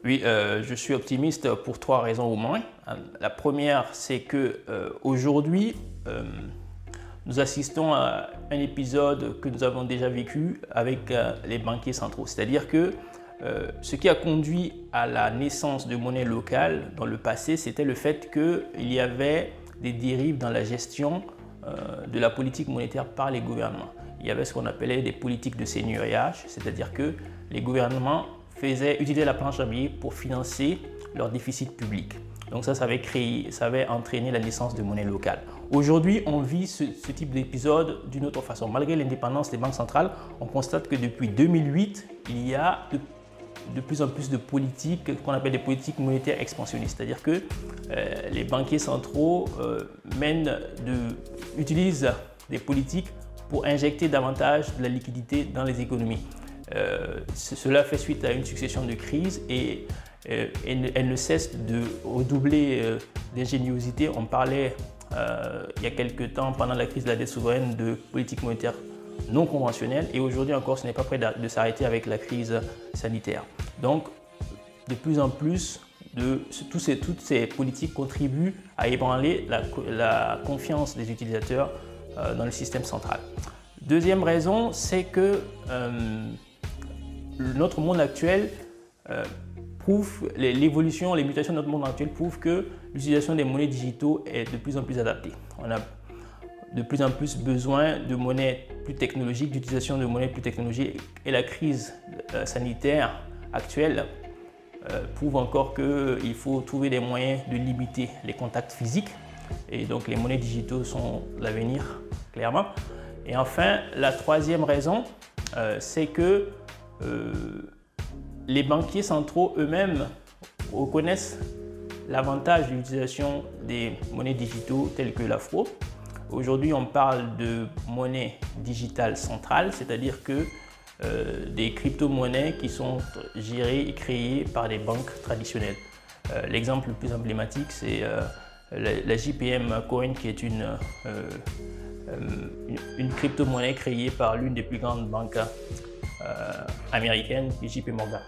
Oui, je suis optimiste pour trois raisons au moins. La première, c'est que aujourd'hui, nous assistons à un épisode que nous avons déjà vécu avec les banquiers centraux. C'est-à-dire que ce qui a conduit à la naissance de monnaie locale dans le passé, c'était le fait qu'il y avait des dérives dans la gestion de la politique monétaire par les gouvernements. Il y avait ce qu'on appelait des politiques de seigneuriage, c'est-à-dire que les gouvernements utilisaient la planche à billets pour financer leur déficit public. Donc ça avait entraîné la naissance de monnaie locale. Aujourd'hui, on vit ce type d'épisode d'une autre façon. Malgré l'indépendance des banques centrales, on constate que depuis 2008, il y a de plus en plus de politiques qu'on appelle des politiques monétaires expansionnistes. C'est-à-dire que les banquiers centraux utilisent des politiques pour injecter davantage de la liquidité dans les économies. Cela fait suite à une succession de crises et elle ne cesse de redoubler d'ingéniosité. On parlait il y a quelques temps, pendant la crise de la dette souveraine, de politique monétaire non conventionnelle et aujourd'hui encore, ce n'est pas prêt de s'arrêter avec la crise sanitaire. Donc, de plus en plus, toutes ces politiques contribuent à ébranler la confiance des utilisateurs dans le système central. Deuxième raison, c'est que notre monde actuel l'évolution, les mutations de notre monde actuel prouvent que l'utilisation des monnaies digitaux est de plus en plus adaptée. On a de plus en plus besoin de monnaies plus technologiques, d'utilisation de monnaies plus technologiques et la crise sanitaire actuelle prouve encore qu'il faut trouver des moyens de limiter les contacts physiques et donc les monnaies digitaux sont l'avenir clairement. Et enfin, la troisième raison, c'est que les banquiers centraux eux-mêmes reconnaissent l'avantage de l'utilisation des monnaies digitaux telles que l'afro. Aujourd'hui, on parle de monnaie digitale centrale, c'est-à-dire que des crypto-monnaies qui sont gérées et créées par des banques traditionnelles. L'exemple le plus emblématique, c'est la JPM Coin, qui est une crypto-monnaie créée par l'une des plus grandes banques américaines, JP Morgan.